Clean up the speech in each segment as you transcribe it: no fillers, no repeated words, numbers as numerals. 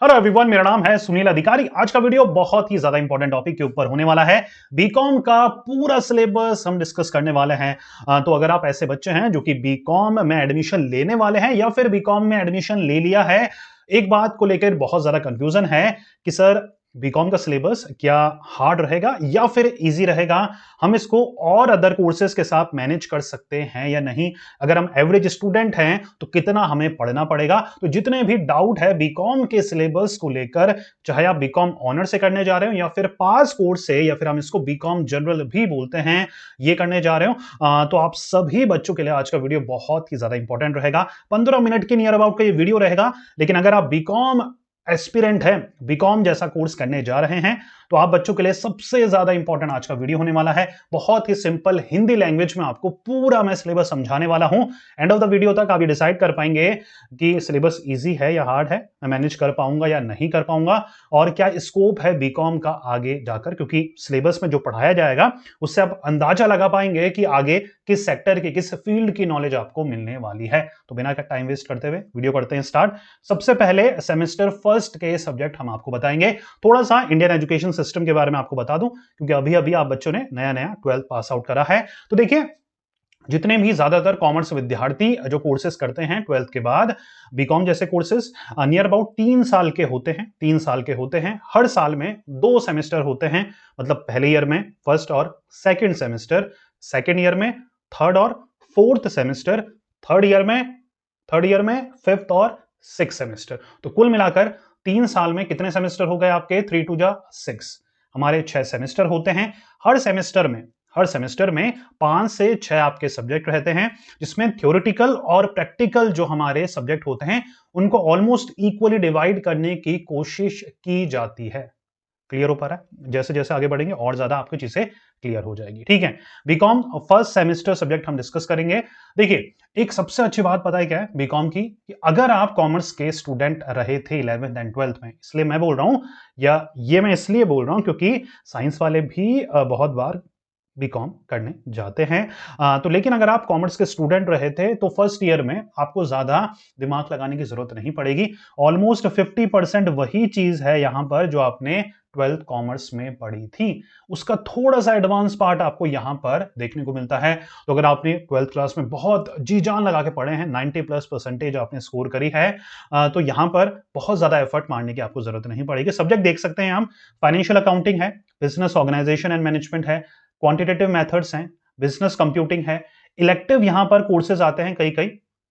Hello everyone, मेरा नाम है सुनील अधिकारी। आज का वीडियो बहुत ही ज्यादा इंपॉर्टेंट टॉपिक के ऊपर होने वाला है। बीकॉम का पूरा सिलेबस हम डिस्कस करने वाले हैं। तो अगर आप ऐसे बच्चे हैं जो कि बीकॉम में एडमिशन लेने वाले हैं या फिर बीकॉम में एडमिशन ले लिया है, एक बात को लेकर बहुत ज्यादा कंफ्यूजन है कि सर बीकॉम का सिलेबस क्या हार्ड रहेगा या फिर इजी रहेगा, हम इसको और अदर कोर्सेज के साथ मैनेज कर सकते हैं या नहीं, अगर हम एवरेज स्टूडेंट हैं तो कितना हमें पढ़ना पड़ेगा। तो जितने भी डाउट है बीकॉम के सिलेबस को लेकर, चाहे आप बीकॉम ऑनर से करने जा रहे हो या फिर पास कोर्स से या फिर हम इसको बीकॉम जनरल भी बोलते हैं, ये करने जा रहे हो, तो आप सभी बच्चों के लिए आज का वीडियो बहुत ही ज्यादा इंपॉर्टेंट रहेगा। 15 मिनट के नियर अबाउट का ये वीडियो रहेगा। लेकिन अगर आप बीकॉम एस्पिरेंट है, बीकॉम जैसा कोर्स करने जा रहे हैं, तो आप बच्चों के लिए सबसे ज्यादा इंपॉर्टेंट आज का वीडियो होने वाला है। बहुत ही सिंपल हिंदी लैंग्वेज में आपको पूरा मैं सिलेबस समझाने वाला हूं। एंड ऑफ द वीडियो तक आप ये डिसाइड कर पाएंगे कि सिलेबस इजी है या हार्ड है, मैं मैनेज कर पाऊंगा या नहीं कर पाऊंगा, और क्या स्कोप है बीकॉम का आगे जाकर, क्योंकि सिलेबस में जो पढ़ाया जाएगा उससे आप अंदाजा लगा पाएंगे कि आगे किस सेक्टर की, किस फील्ड की नॉलेज आपको मिलने वाली है। तो बिना टाइम वेस्ट करते हुए वीडियो करते हैं स्टार्ट। सबसे पहले सेमेस्टर फर्स्ट के सब्जेक्ट हम आपको बताएंगे। थोड़ा सा इंडियन एजुकेशन सिस्टम के बारे में आपको बता दूं, क्योंकि अभी अभी आप बच्चों ने नया नया 12th पास आउट करा है। तो देखिए, जितने भी ज्यादातर कॉमर्स विद्यार्थी जो कोर्सेज करते हैं 12th के बाद, बीकॉम जैसे कोर्सेज नियर अबाउट 3 साल के होते हैं। 3 साल के होते हैं, हर साल में 2 सेमेस्टर होते हैं। मतलब पहले ईयर में फर्स्ट और सेकंड सेमेस्टर, सेकंड ईयर में थर्ड और फोर्थ सेमेस्टर, थर्ड ईयर में फिफ्थ और सिक्स सेमेस्टर। तो कुल मिलाकर 3 साल में कितने सेमेस्टर हो गए आपके? 3 2 जा 6, हमारे 6 सेमेस्टर होते हैं। हर सेमेस्टर में 5 से 6 आपके सब्जेक्ट रहते हैं, जिसमें थ्योरेटिकल और प्रैक्टिकल जो हमारे सब्जेक्ट होते हैं उनको ऑलमोस्ट इक्वली डिवाइड करने की कोशिश की जाती है। क्लियर हो पा रहा है? जैसे जैसे आगे बढ़ेंगे और ज्यादा आपकी चीजें क्लियर हो जाएगी। ठीक है, बीकॉम फर्स्ट सेमेस्टर सब्जेक्ट हम डिस्कस करेंगे। देखिए, एक सबसे अच्छी बात पता है क्या है बीकॉम की, कि अगर आप कॉमर्स के स्टूडेंट रहे थे 11th एंड 12th में, इसलिए मैं बोल रहा हूं, या ये मैं इसलिए बोल रहा हूं क्योंकि साइंस वाले भी बहुत बार बीकॉम करने जाते हैं। तो लेकिन अगर आप कॉमर्स के स्टूडेंट रहे थे तो फर्स्ट ईयर में आपको ज्यादा दिमाग लगाने की जरूरत नहीं पड़ेगी। ऑलमोस्ट 50% वही चीज है यहां पर जो आपने 12th कॉमर्स में पढ़ी थी, उसका थोड़ा सा एडवांस पार्ट आपको यहां पर देखने को मिलता है। तो अगर आपने 12th क्लास में बहुत जी जान लगा के पढ़े हैं, 90+% आपने स्कोर करी है, तो यहां पर बहुत ज्यादा एफर्ट मारने की आपको जरूरत नहीं पड़ेगी। सब्जेक्ट देख सकते हैं हम, फाइनेंशियल अकाउंटिंग है, बिजनेस ऑर्गेनाइजेशन एंड मैनेजमेंट है, क्वांटिटेटिव मेथड्स हैं, बिजनेस कंप्यूटिंग है, इलेक्टिव यहां पर कोर्सेज आते हैं कई कई,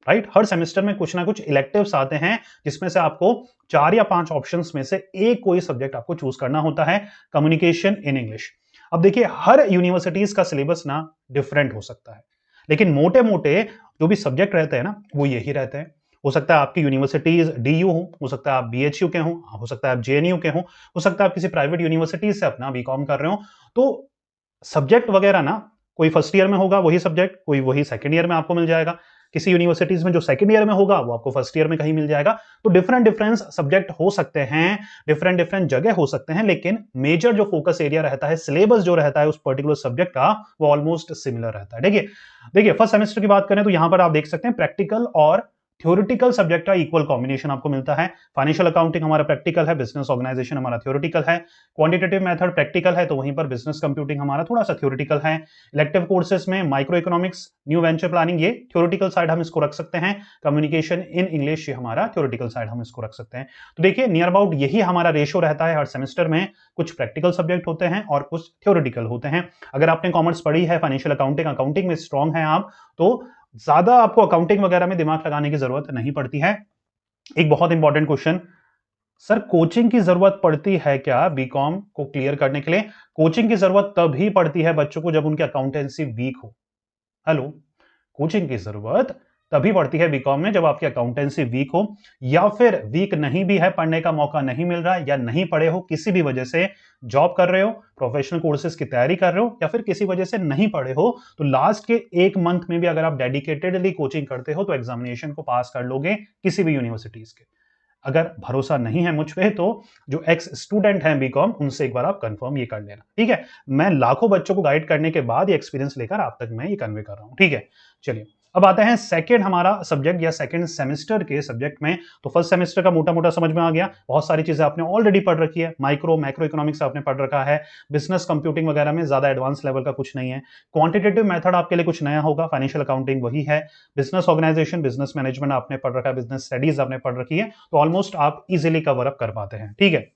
राइट। हर सेमेस्टर में कुछ ना कुछ इलेक्टिव्स आते हैं, जिसमें से आपको 4 या 5 ऑप्शंस में से एक कोई सब्जेक्ट आपको चूज करना होता है। Communication in English. अब देखिए, हर यूनिवर्सिटीज का सिलेबस ना डिफरेंट हो सकता है, लेकिन मोटे मोटे जो भी सब्जेक्ट रहते हैं ना, वो यही रहते हैं। हो सकता है आपकी यूनिवर्सिटीज डीयू हो सकता है आप बीएचयू के हो सकता है आप जेएनयू के हो सकता है आप किसी प्राइवेट यूनिवर्सिटीज से अपना बीकॉम कर रहे हो। तो सब्जेक्ट वगैरह ना, कोई फर्स्ट ईयर में होगा वही सब्जेक्ट, कोई वही सेकंड ईयर में आपको मिल जाएगा। किसी यूनिवर्सिटीज में जो सेकंड ईयर में होगा वो आपको फर्स्ट ईयर में कहीं मिल जाएगा। तो डिफरेंट डिफरेंट सब्जेक्ट हो सकते हैं, डिफरेंट डिफरेंट जगह हो सकते हैं, लेकिन मेजर जो फोकस एरिया रहता है, सिलेबस जो रहता है उस पर्टिकुलर सब्जेक्ट का, वो ऑलमोस्ट सिमिलर रहता है। देखिए देखिए, फर्स्ट सेमेस्टर की बात करें तो यहां पर आप देख सकते हैं प्रैक्टिकल और थ्योरेटिकल सब्जेक्ट का इक्वल कॉम्बिनेशन आपको मिलता है। फाइनेंशियल अकाउंटिंग हमारा प्रैक्टिकल है, बिजनेस ऑर्गेनाइजेशन हमारा थ्योरेटिकल है, क्वांटिटेटिव मेथड प्रैक्टिकल है, तो वहीं पर बिजनेस कंप्यूटिंग हमारा थोड़ा सा थ्योरेटिकल है। इलेक्टिव कोर्सेज में micro economics, new venture planning, ये थ्योरेटिकल साइड हम इसको रख सकते हैं। कम्युनिकेशन इन इंग्लिश, ये हमारा थ्योरेटिकल साइड हम इसको रख सकते हैं। तो देखिए, नियर अबाउट यही हमारा रेशो रहता है हर सेमेस्टर में। कुछ प्रैक्टिकल सब्जेक्ट होते हैं और कुछ थ्योरेटिकल होते हैं। अगर आपने कॉमर्स पढ़ी है, फाइनेंशियल अकाउंटिंग अकाउंटिंग में स्ट्रांग है आप, तो ज्यादा आपको अकाउंटिंग वगैरह में दिमाग लगाने की जरूरत नहीं पड़ती है। एक बहुत इंपॉर्टेंट क्वेश्चन, सर कोचिंग की जरूरत पड़ती है क्या बीकॉम को क्लियर करने के लिए? कोचिंग की जरूरत तभी पड़ती है बच्चों को जब उनकी अकाउंटेंसी वीक हो। हेलो, कोचिंग की जरूरत तभी पड़ती है बीकॉम में जब आपकी अकाउंटेंसी वीक हो, या फिर वीक नहीं भी है, पढ़ने का मौका नहीं मिल रहा है, या नहीं पढ़े हो, किसी भी वजह से जॉब कर रहे हो, प्रोफेशनल कोर्सेज की तैयारी कर रहे हो, या फिर किसी वजह से नहीं पढ़े हो, तो लास्ट के 1 मंथ में भी अगर आप डेडिकेटेडली कोचिंग करते हो तो एग्जामिनेशन को पास कर लोगे किसी भी यूनिवर्सिटीज के। अगर भरोसा नहीं है मुझ पे तो जो एक्स स्टूडेंट हैं बीकॉम, उनसे एक बार आप कंफर्म ये कर लेना, ठीक है। मैं लाखों बच्चों को गाइड करने के बाद ये एक्सपीरियंस लेकर आप तक मैं ये कन्वे कर रहा हूं, ठीक है। चलिए, अब आता है सेकंड हमारा सब्जेक्ट या सेकंड सेमेस्टर के सब्जेक्ट में। तो फर्स्ट सेमेस्टर का मोटा मोटा समझ में आ गया, बहुत सारी चीजें आपने ऑलरेडी पढ़ रखी है, माइक्रो मैक्रो इकोनॉमिक्स आपने पढ़ रखा है, बिजनेस कंप्यूटिंग वगैरह में ज्यादा एडवांस लेवल का कुछ नहीं है। क्वांटिटेटिव मेथड आपके लिए कुछ नया होगा, फाइनेंशियल अकाउंटिंग वही है, बिजनेस ऑर्गेनाइजेशन बिजनेस मैनेजमेंट आपने पढ़ रखा है, बिजनेस स्टडीज आपने पढ़ रखी है, तो ऑलमोस्ट आप इजिली कवर अप कर पाते हैं। ठीक है,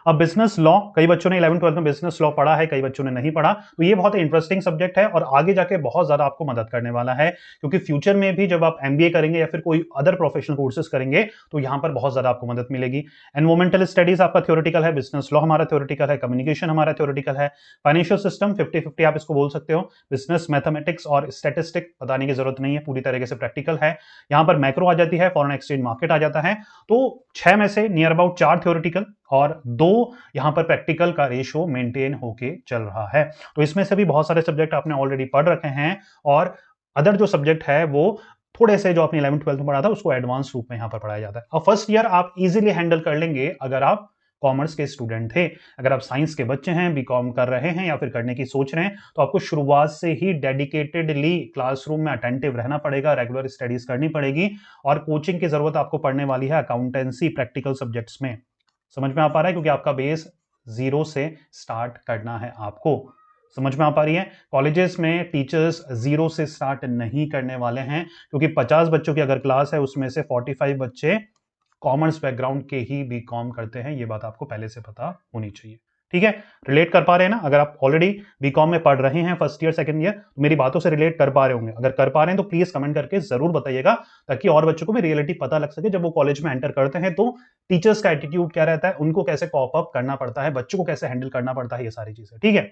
अब बिजनेस लॉ, कई बच्चों ने 11th 12th में बिजनेस लॉ पढ़ा है, कई बच्चों ने नहीं पढ़ा, तो ये बहुत इंटरेस्टिंग सब्जेक्ट है और आगे जाके बहुत ज्यादा आपको मदद करने वाला है, क्योंकि फ्यूचर में भी जब आप एमबीए करेंगे या फिर कोई अदर प्रोफेशनल कोर्सेज करेंगे तो यहां पर बहुत ज्यादा आपको मदद मिलेगी। एनवायरमेंटल स्टडीज आपका थ्योरेटिकल है, बिजनेस लॉ हमारा थ्योरेटिकल है, कम्युनिकेशन हमारा थ्योरेटिकल है, फाइनेंशियल सिस्टम 50-50 आप इसको बोल सकते हो, बिजनेस मैथमेटिक्स और स्टैटिस्टिक बताने की जरूरत नहीं है, पूरी तरीके से प्रैक्टिकल है। यहां पर मैक्रो आ जाती है, फॉरेन एक्सचेंज मार्केट आ जाता है। तो 6 में से नियर अबाउट 4 थ्योरेटिकल और 2 यहां पर प्रैक्टिकल का रेशियो मेंटेन होके चल रहा है। तो इसमें से भी बहुत सारे सब्जेक्ट आपने ऑलरेडी पढ़ रखे हैं और अदर जो सब्जेक्ट है वो थोड़े से जो आपने 11th 12th में पढ़ा था उसको एडवांस रूप में यहां पर पढ़ाया जाता है। अब फर्स्ट ईयर आप इजीली हैंडल कर लेंगे अगर आप कॉमर्स के स्टूडेंट थे। अगर आप साइंस के बच्चे हैं, बीकॉम कर रहे हैं या फिर करने की सोच रहे हैं, तो आपको शुरुआत से ही डेडिकेटेडली क्लासरूम में अटेंटिव रहना पड़ेगा, रेगुलर स्टडीज करनी पड़ेगी और कोचिंग की जरूरत आपको पड़ने वाली है अकाउंटेंसी प्रैक्टिकल सब्जेक्ट्स में। समझ में आ पा रहा है, क्योंकि आपका बेस जीरो से स्टार्ट करना है आपको। समझ में आ पा रही है, कॉलेजेस में टीचर्स जीरो से स्टार्ट नहीं करने वाले हैं, क्योंकि 50 बच्चों की अगर क्लास है उसमें से 45 बच्चे कॉमर्स बैकग्राउंड के ही बीकॉम करते हैं, ये बात आपको पहले से पता होनी चाहिए। ठीक है, रिलेट कर पा रहे हैं ना? अगर आप ऑलरेडी बीकॉम में पढ़ रहे हैं फर्स्ट ईयर सेकंड ईयर, तो मेरी बातों से रिलेट कर पा रहे होंगे। अगर कर पा रहे हैं तो प्लीज कमेंट करके जरूर बताइएगा, ताकि और बच्चों को भी रियलिटी पता लग सके। जब वो कॉलेज में एंटर करते हैं तो टीचर्स का एटीट्यूड क्या रहता है, उनको कैसे कॉप अप करना पड़ता है, बच्चों को कैसे हैंडल करना पड़ता है, ये सारी चीजें। ठीक है,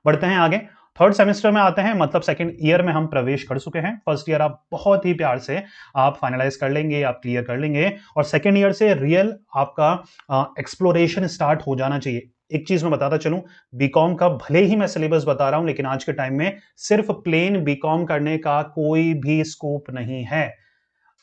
बढ़ते हैं आगे। थर्ड सेमेस्टर में आते हैं, मतलब सेकंड ईयर में हम प्रवेश कर चुके हैं। फर्स्ट ईयर आप बहुत ही प्यार से आप फाइनलाइज कर लेंगे, आप क्लियर कर लेंगे और सेकंड ईयर से रियल आपका एक्सप्लोरेशन स्टार्ट हो जाना चाहिए। एक चीज मैं बताता चलूं, बीकॉम का भले ही मैं सिलेबस बता रहा हूं, लेकिन आज के टाइम में सिर्फ प्लेन बीकॉम करने का कोई भी स्कोप नहीं है।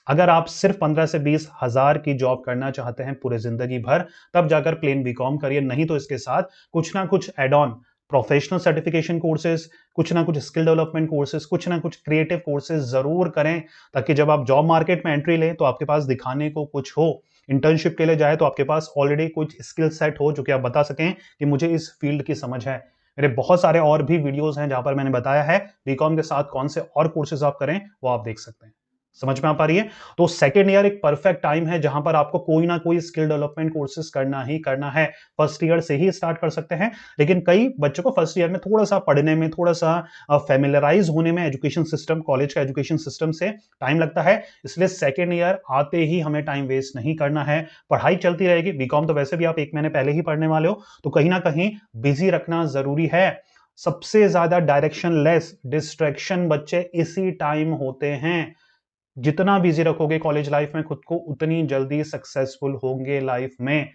अगर आप सिर्फ 15 से 20 हजार की जॉब करना चाहते हैं पूरे जिंदगी भर, तब जाकर प्लेन बीकॉम करिए, नहीं तो इसके साथ कुछ ना कुछ add on professional certification courses, कुछ ना कुछ स्किल डेवलपमेंट कोर्सेज, कुछ ना कुछ क्रिएटिव कोर्सेज जरूर करें, ताकि जब आप जॉब मार्केट में एंट्री लें तो आपके पास दिखाने को कुछ हो। इंटर्नशिप के लिए जाए तो आपके पास ऑलरेडी कुछ स्किल सेट हो, जो कि आप बता सकें कि मुझे इस फील्ड की समझ है। मेरे बहुत सारे और भी वीडियोस हैं जहां पर मैंने बताया है बीकॉम के साथ कौन से और कोर्सेज आप करें, वो आप देख सकते हैं। समझ में आ पा रही है? तो सेकेंड ईयर एक परफेक्ट टाइम है जहां पर आपको कोई ना कोई स्किल डेवलपमेंट कोर्सेज करना ही करना है। फर्स्ट ईयर से ही स्टार्ट कर सकते हैं, लेकिन कई बच्चों को फर्स्ट ईयर में थोड़ा सा पढ़ने में, थोड़ा सा फेमिलराइज होने में एजुकेशन सिस्टम, कॉलेज का एजुकेशन सिस्टम से टाइम लगता है। इसलिए सेकेंड ईयर आते ही हमें टाइम वेस्ट नहीं करना है, पढ़ाई चलती रहेगी। बीकॉम तो वैसे भी आप 1 महीने पहले ही पढ़ने वाले हो, तो कहीं ना कहीं बिजी रखना जरूरी है। सबसे ज्यादा डायरेक्शन लेस डिस्ट्रैक्शन बच्चे इसी टाइम होते हैं। जितना बिजी रखोगे कॉलेज लाइफ में खुद को, उतनी जल्दी सक्सेसफुल होंगे लाइफ में।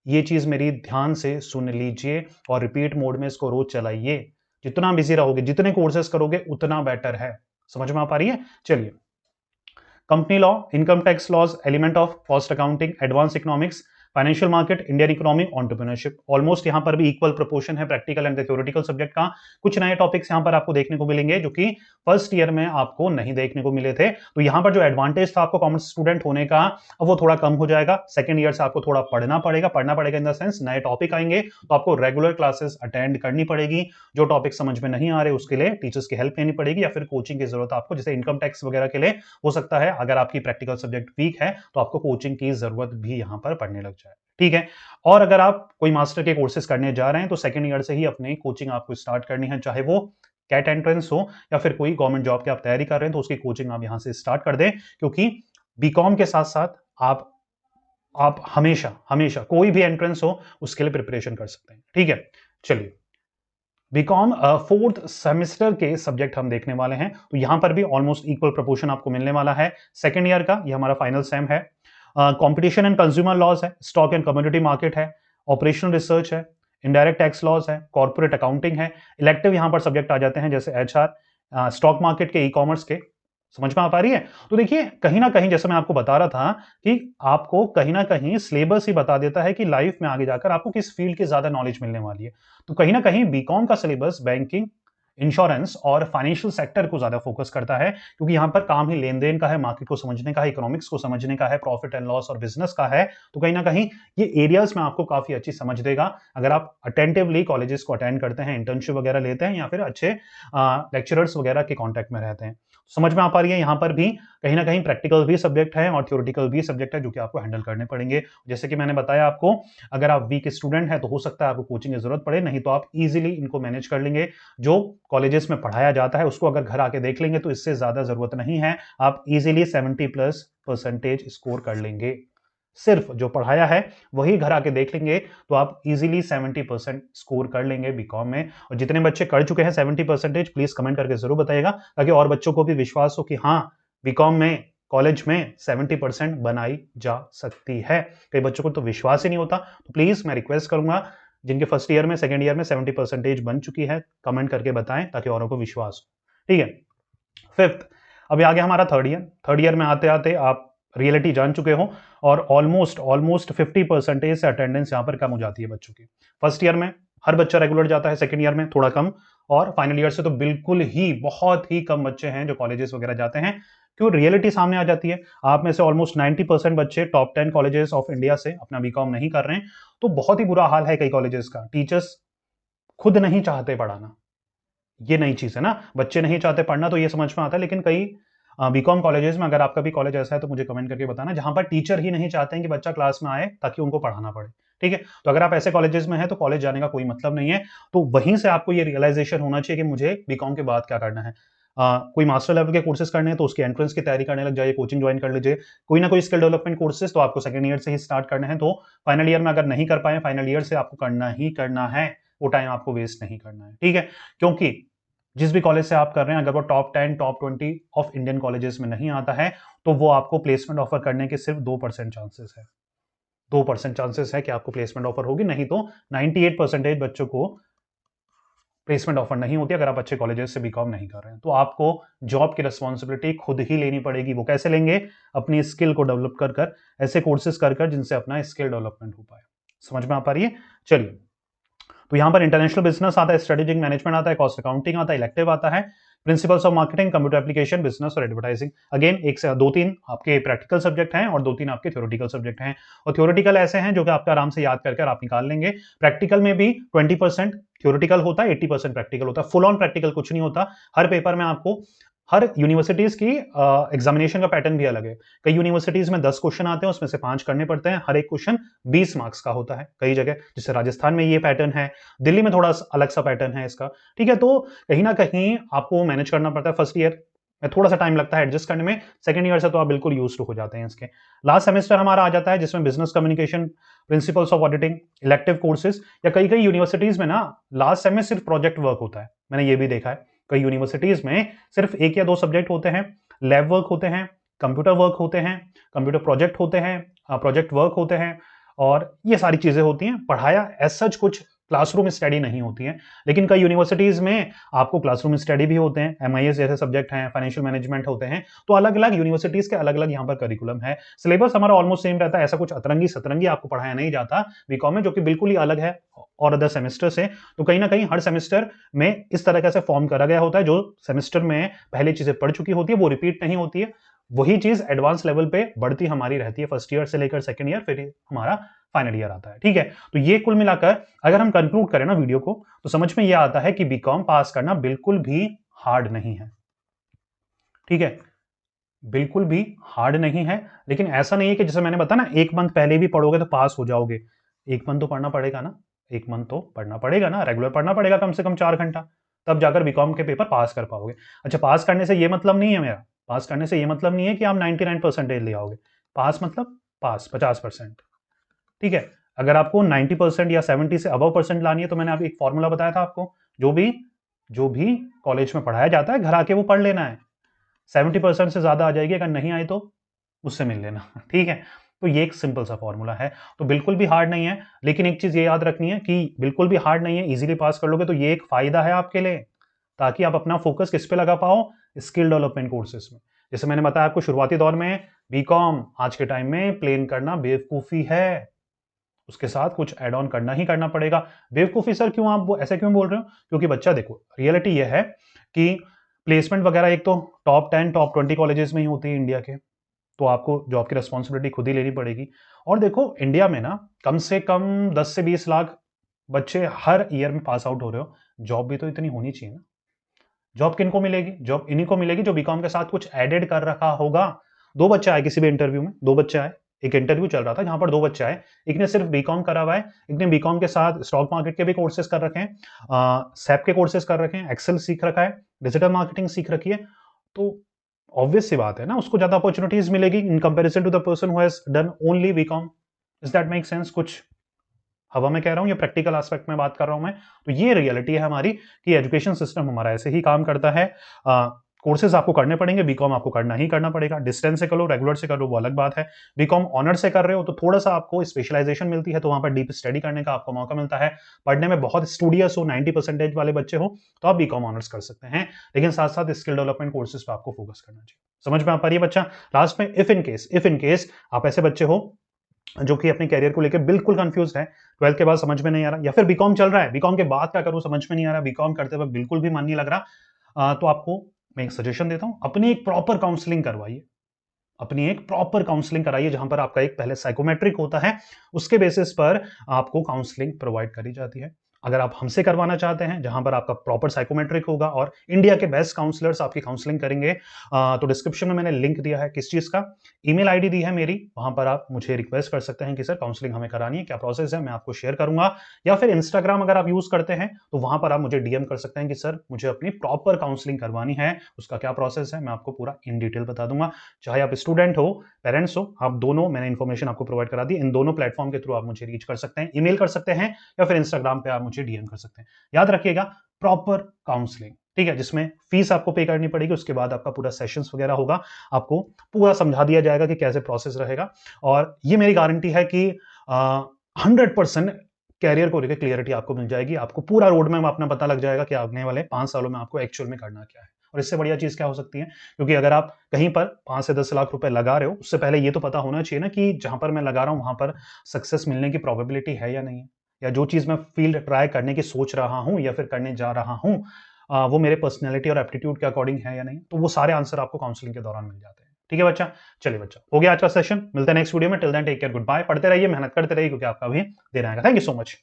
ये चीज मेरी ध्यान से सुन लीजिए और रिपीट मोड में इसको रोज चलाइए। जितना बिजी रहोगे, जितने कोर्सेज करोगे, उतना बेटर है। समझ में आ पा रही है? चलिए, company law, income tax laws, element of cost accounting, advance economics, financial market, Indian economy, entrepreneurship, almost यहां पर भी इक्वल प्रोपोर्शन है प्रैक्टिकल एंड थ्योरेटिकल सब्जेक्ट का। कुछ नए टॉपिक्स यहां पर आपको देखने को मिलेंगे जो कि फर्स्ट ईयर में आपको नहीं देखने को मिले थे। तो यहां पर जो एडवांटेज था आपको कॉमर्स स्टूडेंट होने का, अब वो थोड़ा कम हो जाएगा। सेकंड ईयर से आपको थोड़ा पढ़ना पड़ेगा इन द सेंस नए टॉपिक आएंगे तो आपको रेगुलर क्लासेस अटेंड करनी पड़ेगी। जो टॉपिक समझ में नहीं आ रहे उसके लिए टीचर्स की हेल्प लेनी पड़ेगी, या फिर कोचिंग की जरूरत आपको, जैसे इनकम टैक्स वगैरह के लिए हो सकता है अगर आपकी प्रैक्टिकल सब्जेक्ट वीक है तो आपको कोचिंग की जरूरत भी यहां पर पड़ने लग जाए। ठीक है, और अगर आप कोई मास्टर के कोर्सेज करने जा रहे हैं तो सेकंड ईयर से ही अपनी कोचिंग आपको स्टार्ट करनी है, चाहे वो कैट एंट्रेंस हो या फिर कोई गवर्नमेंट जॉब की आप तैयारी कर रहे हैं तो उसकी कोचिंग आप यहां से स्टार्ट कर दें, क्योंकि बीकॉम के साथ साथ आप हमेशा हमेशा कोई भी एंट्रेंस हो उसके लिए प्रिपरेशन कर सकते हैं। ठीक है, चलिए, बीकॉम फोर्थ सेमेस्टर के सब्जेक्ट हम देखने वाले हैं, तो यहां पर भी ऑलमोस्ट इक्वल प्रोपोर्शन आपको मिलने वाला है। सेकेंड ईयर का ये हमारा फाइनल सेम है। कंपटीशन एंड कंज्यूमर लॉज है, स्टॉक एंड कम्युनिटी मार्केट है, ऑपरेशनल रिसर्च है, इनडायरेक्ट टैक्स लॉज है, कॉर्पोरेट अकाउंटिंग है। इलेक्टिव यहां पर सब्जेक्ट आ जाते हैं जैसे एचआर, स्टॉक मार्केट के, ई कॉमर्स के। समझ में आ पा रही है? तो देखिए, कहीं ना कहीं जैसे मैं आपको बता रहा था कि आपको कहीं ना कहीं सिलेबस ही बता देता है कि लाइफ में आगे जाकर आपको किस फील्ड की ज्यादा नॉलेज मिलने वाली है। तो कहीं ना कहीं बीकॉम का सिलेबस बैंकिंग, इंश्योरेंस और फाइनेंशियल सेक्टर को ज्यादा फोकस करता है, क्योंकि यहां पर काम ही लेन देन का है, मार्केट को समझने का है, इकोनॉमिक्स को समझने का है, प्रॉफिट एंड लॉस और बिजनेस का है। तो कहीं ना कहीं ये एरियाज में आपको काफी अच्छी समझ देगा अगर आप अटेंटिवली कॉलेजेस को अटेंड करते हैं, इंटर्नशिप वगैरह लेते हैं या फिर अच्छे लेक्चरर्स वगैरह के कॉन्टेक्ट में रहते हैं। समझ में आ पा रही है, यहाँ पर भी कहीं ना कहीं प्रैक्टिकल भी सब्जेक्ट है और थ्योरेटिकल भी सब्जेक्ट है जो कि आपको हैंडल करने पड़ेंगे। जैसे कि मैंने बताया आपको, अगर आप वीक स्टूडेंट हैं तो हो सकता है आपको कोचिंग की जरूरत पड़े, नहीं तो आप इजीली इनको मैनेज कर लेंगे। जो कॉलेजेस में पढ़ाया जाता है उसको अगर घर आके देख लेंगे तो इससे ज्यादा जरूरत नहीं है, आप इजीली 70+ % स्कोर कर लेंगे। सिर्फ जो पढ़ाया है वही घर आके देख लेंगे तो आप इजीली 70% स्कोर कर लेंगे बीकॉम में। और जितने बच्चे कर चुके हैं 70%, प्लीज कमेंट करके जरूर बताइएगा, ताकि और बच्चों को भी विश्वास हो कि हाँ, बीकॉम में कॉलेज में 70% बनाई जा सकती है। कई बच्चों को तो विश्वास ही नहीं होता, तो प्लीज मैं रिक्वेस्ट करूंगा जिनके फर्स्ट ईयर में, सेकेंड ईयर में 70% बन चुकी है, कमेंट करके बताएं ताकि औरों को विश्वास हो। ठीक है, फिफ्थ, अभी आ गया हमारा थर्ड ईयर। थर्ड ईयर में आते आते आप रियलिटी जान चुके हो और ऑलमोस्ट 50% से अटेंडेंस यहाँ पर कम हो जाती है बच्चों की। फर्स्ट ईयर में हर बच्चा रेगुलर जाता है, सेकेंड ईयर में थोड़ा कम, और फाइनल ईयर से तो बिल्कुल ही बहुत ही कम बच्चे हैं जो कॉलेजेस वगैरह जाते हैं। क्यों? रियलिटी सामने आ जाती है। आप में से ऑलमोस्ट 90% बच्चे टॉप 10 कॉलेजेस ऑफ इंडिया से अपना बीकॉम नहीं कर रहे हैं, तो बहुत ही बुरा हाल है कई कॉलेजेस का। टीचर्स खुद नहीं चाहते पढ़ाना, ये नई चीज है ना, बच्चे नहीं चाहते पढ़ना तो ये समझ में आता है, लेकिन कई बीकॉम कॉलेजेस में, अगर आपका भी कॉलेज ऐसा है तो मुझे कमेंट करके बताना, जहां पर टीचर ही नहीं चाहते हैं कि बच्चा क्लास में आए ताकि उनको पढ़ाना पड़े। ठीक है, तो अगर आप ऐसे कॉलेजेस में हैं तो कॉलेज जाने का कोई मतलब नहीं है। तो वहीं से आपको ये रियलाइजेशन होना चाहिए कि मुझे बीकॉम के बाद क्या करना है। कोई मास्टर लेवल के कोर्सेज करने हैं तो उसके एंट्रेंस की तैयारी करने लग जाइए, कोचिंग ज्वाइन कर लीजिए। कोई ना कोई स्किल डेवलपमेंट कोर्सेज तो आपको सेकंड ईयर से ही स्टार्ट करने हैं, तो फाइनल ईयर में अगर नहीं कर पाए, फाइनल ईयर से आपको करना ही करना है, वो टाइम आपको वेस्ट नहीं करना है। ठीक है, क्योंकि जिस भी कॉलेज से आप कर रहे हैं, अगर वो top 10 top 20 of Indian colleges में नहीं आता है तो वो आपको प्लेसमेंट ऑफर करने के सिर्फ 2% चांसेस है। 2% चांसेस है कि आपको प्लेसमेंट ऑफर होगी, नहीं तो 98% बच्चों को प्लेसमेंट ऑफर नहीं होती अगर आप अच्छे कॉलेजेस से बीकॉम नहीं कर रहे हैं। तो आपको जॉब की रिस्पॉन्सिबिलिटी खुद ही लेनी पड़ेगी। वो कैसे लेंगे? अपनी स्किल को डेवलप कर कर, ऐसे कोर्सेज कर कर जिनसे अपना स्किल डेवलपमेंट हो पाए। समझ में आ पा रही है? चलिए, तो यहां पर इंटरनेशनल बिजनेस आता है, स्ट्रेटेजिक मैनेजमेंट आता है, कॉस्ट अकाउंटिंग आता है, इलेक्टिव आता है, principles of marketing, computer application, business और एडवर्टाइजिंग। अगेन एक से दो तीन आपके प्रैक्टिकल सब्जेक्ट हैं और दो तीन आपके थ्योरेटिकल सब्जेक्ट हैं। और थ्योरेटिकल ऐसे हैं जो कि आपको आराम से याद करके आप निकाल लेंगे। प्रैक्टिकल में भी 20% थ्योरेटिकल होता है, 80% प्रैक्टिकल होता है। फुल ऑन प्रैक्टिकल कुछ नहीं होता। हर पेपर में आपको, हर यूनिवर्सिटीज की एग्जामिनेशन का पैटर्न भी अलग है। कई यूनिवर्सिटीज में 10 क्वेश्चन आते हैं, उसमें से 5 करने पड़ते हैं, हर एक क्वेश्चन 20 मार्क्स का होता है। कई जगह जैसे राजस्थान में ये पैटर्न है, दिल्ली में थोड़ा अलग सा पैटर्न है इसका। ठीक है, तो कहीं ना कहीं आपको मैनेज करना पड़ता है। फर्स्ट ईयर में थोड़ा सा टाइम लगता है एडजस्ट करने में, सेकंड ईयर से तो आप बिल्कुल यूज्ड हो जाते हैं इसके। लास्ट सेमेस्टर हमारा आ जाता है जिसमें business communication, principles of auditing, elective courses, या कई कई यूनिवर्सिटीज में ना लास्ट सेम में सिर्फ प्रोजेक्ट वर्क होता है। मैंने ये भी देखा है, कई यूनिवर्सिटीज में सिर्फ 1 या 2 सब्जेक्ट होते हैं, लैब वर्क होते हैं, कंप्यूटर वर्क होते हैं, कंप्यूटर प्रोजेक्ट होते हैं, प्रोजेक्ट वर्क होते हैं, और ये सारी चीजें होती हैं। पढ़ाया एज सच कुछ क्लासरूम स्टडी नहीं होती है, लेकिन कई यूनिवर्सिटीज में आपको क्लासरूम स्टडी भी होते हैं, एमआईएस जैसे सब्जेक्ट हैं, फाइनेंशियल मैनेजमेंट होते हैं। तो अलग अलग यूनिवर्सिटीज के अलग अलग यहाँ पर करिकुलम है। सिलेबस हमारा ऑलमोस्ट सेम रहता है, ऐसा कुछ अतरंगी सतरंगी आपको पढ़ाया नहीं जाता बीकॉम में, जो कि बिल्कुल ही अलग है और अदर सेमेस्टर से। तो कहीं ना कहीं हर सेमेस्टर में इस तरह से फॉर्म करा गया होता है, जो सेमेस्टर में पहले चीजें पढ़ चुकी होती है वो रिपीट नहीं होती है, वही चीज एडवांस लेवल पे बढ़ती हमारी रहती है, फर्स्ट ईयर से लेकर सेकंड ईयर, फिर हमारा फाइनल ईयर आता है। ठीक है, तो ये कुल मिलाकर अगर हम कंक्लूड करें ना वीडियो को, तो समझ में यह आता है कि बीकॉम पास करना बिल्कुल भी हार्ड नहीं है। ठीक है, बिल्कुल भी हार्ड नहीं है, लेकिन ऐसा नहीं है कि जैसे मैंने बताया ना, 1 मंथ पहले भी पढ़ोगे तो पास हो जाओगे। 1 मंथ तो पढ़ना पड़ेगा ना, 1 मंथ तो पढ़ना पड़ेगा ना, रेगुलर पढ़ना पड़ेगा कम से कम 4 घंटा, तब जाकर बीकॉम के पेपर पास कर पाओगे। अच्छा, पास करने से ये मतलब नहीं है मेरा, पास करने से ये मतलब नहीं है कि आप 99% ले आओगे। पास मतलब पास 50%। ठीक है, अगर आपको 90% या 70 से अबव परसेंट लानी है तो मैंने अभी एक फॉर्मूला बताया था आपको, जो भी कॉलेज में पढ़ाया जाता है घर आके वो पढ़ लेना है। 70% से ज्यादा आ जाएगी, अगर नहीं आई तो उससे मिल लेना। ठीक है, तो ये एक सिंपल सा फॉर्मूला है, तो बिल्कुल भी हार्ड नहीं है। लेकिन एक चीज ये याद रखनी है कि बिल्कुल भी हार्ड नहीं है, इजीली पास कर लोगे, तो ये एक फायदा है आपके लिए, ताकि आप अपना फोकस किस पे लगा पाओ, स्किल डेवलपमेंट कोर्सेज में। जैसे मैंने बताया आपको शुरुआती दौर में, बीकॉम आज के टाइम में प्लेन करना बेवकूफी है, उसके साथ कुछ ऐड ऑन करना ही करना पड़ेगा। बेवकूफ़ी सर क्यों, आप वो ऐसे क्यों बोल रहे हो? क्योंकि बच्चा देखो, रियलिटी ये है कि प्लेसमेंट वगैरह एक तो टॉप 10 टॉप 20 कॉलेजेस में ही होती है इंडिया के, तो आपको जॉब की रिस्पॉन्सिबिलिटी खुद ही लेनी पड़ेगी। और देखो इंडिया में ना कम से कम 10 से 20 लाख बच्चे हर ईयर में पास आउट हो रहे हो, जॉब भी तो इतनी होनी चाहिए ना। जॉब किनको मिलेगी? जॉब इन्हीं को मिलेगी जो बीकॉम के साथ कुछ एडेड कर रखा होगा। 2 बच्चे आए किसी भी इंटरव्यू में, 2 बच्चे आए, एक इंटरव्यू चल रहा था जहां पर 2 बच्चे आए, एक ने सिर्फ बीकॉम करा हुआ है, एक ने बीकॉम के साथ स्टॉक मार्केट के भी कोर्सेज कर रखे हैं, सैप के कोर्सेज कर रखे हैं, एक्सेल सीख रखा है, डिजिटल मार्केटिंग सीख रखी है। तो ऑब्वियस सी बात है ना, उसको ज्यादा अपॉर्चुनिटीज मिलेगी in comparison to the person who has done only BCom. Is that make sense? कुछ हवा में कह रहा हूं या प्रैक्टिकल एस्पेक्ट में बात कर रहा हूं मैं? तो ये रियलिटी है हमारी कि एजुकेशन सिस्टम हमारा ऐसे ही काम करता है। कोर्सेज आपको करने पड़ेंगे, बीकॉम आपको करना ही करना पड़ेगा। डिस्टेंस से करो, रेगुलर से करो, वो अलग बात है। बीकॉम ऑनर से कर रहे हो तो थोड़ा सा आपको स्पेशलाइजेशन मिलती है, तो वहां पर डीप स्टडी करने का आपको मौका मिलता है। पढ़ने में बहुत स्टूडियस हो, 90% वाले बच्चे हो, तो आप बीकॉम ऑनर्स कर सकते हैं, लेकिन साथ साथ स्किल डेवलपमेंट कोर्सेज पर आपको फोकस करना चाहिए। समझ में आ पा रही है बच्चा? लास्ट में इफ इन केस आप ऐसे बच्चे हो जो कि अपने कैरियर को लेकर बिल्कुल कंफ्यूज है, 12th के बाद समझ में नहीं आ रहा, या फिर बीकॉम चल रहा है, बीकॉम के बाद क्या करूं समझ में नहीं आ रहा, बीकॉम करते वक्त बिल्कुल भी मन नहीं लग रहा, तो आपको मैं एक सजेशन देता हूं, अपनी एक प्रॉपर काउंसलिंग करवाइए। अपनी एक प्रॉपर काउंसलिंग कराइए जहां पर आपका एक पहले साइकोमेट्रिक होता है, उसके बेसिस पर आपको काउंसलिंग प्रोवाइड करी जाती है। अगर आप हमसे करवाना चाहते हैं जहां पर आपका प्रॉपर साइकोमेट्रिक होगा और इंडिया के बेस्ट काउंसलर्स आपकी काउंसलिंग करेंगे, तो डिस्क्रिप्शन में मैंने लिंक दिया है, किस चीज का, ईमेल आईडी दी है मेरी, वहां पर आप मुझे रिक्वेस्ट कर सकते हैं कि सर काउंसलिंग हमें करानी है, क्या प्रोसेस है, मैं आपको शेयर करूंगा। या फिर इंस्टाग्राम अगर आप यूज करते हैं तो वहां पर आप मुझे डीएम कर सकते हैं कि सर मुझे अपनी प्रॉपर काउंसलिंग करवानी है, उसका क्या प्रोसेस है, मैं आपको पूरा इन डिटेल बता दूंगा। चाहे आप स्टूडेंट हो, पेरेंट्स हो, आप दोनों, मैंने इन्फॉर्मेशन आपको प्रोवाइड करा दी, इन दोनों प्लेटफॉर्म के थ्रू आप मुझे रीच कर सकते हैं, ईमेल कर सकते हैं, या फिर इंस्टाग्राम पे आप मुझे डीएम कर सकते हैं। याद रखिएगा, प्रॉपर काउंसलिंग, ठीक है, जिसमें फीस आपको पे करनी पड़ेगी, उसके बाद आपका पूरा सेशंस वगैरह होगा, आपको पूरा समझा दिया जाएगा कि कैसे प्रोसेस रहेगा। और ये मेरी गारंटी है कि 100% कैरियर को लेकर क्लियरिटी आपको मिल जाएगी, आपको पूरा रोड मैप अपना पता लग जाएगा कि आने वाले 5 सालों में आपको एक्चुअल में करना क्या है। और इससे बढ़िया चीज क्या हो सकती है? क्योंकि अगर आप कहीं पर 5 से 10 लाख रुपए लगा रहे हो, उससे पहले ये तो पता होना चाहिए ना कि जहां पर मैं लगा रहा हूं वहां पर सक्सेस मिलने की प्रोबेबिलिटी है या नहीं है, या जो चीज मैं फील्ड ट्राई करने की सोच रहा हूं या फिर करने जा रहा हूं, वो मेरे पर्सनैलिटी और एप्टीट्यूड के अकॉर्डिंग है या नहीं। तो वो सारे आंसर आपको काउंसलिंग के दौरान मिल जाते हैं। ठीक है बच्चा? चलिए बच्चा, हो गया आज का सेशन, मिलते हैं नेक्स्ट वीडियो में। Till then take care, goodbye. पढ़ते रहिए, मेहनत करते रहिए, क्योंकि आपका भी दिन आएगा। Thank you so much.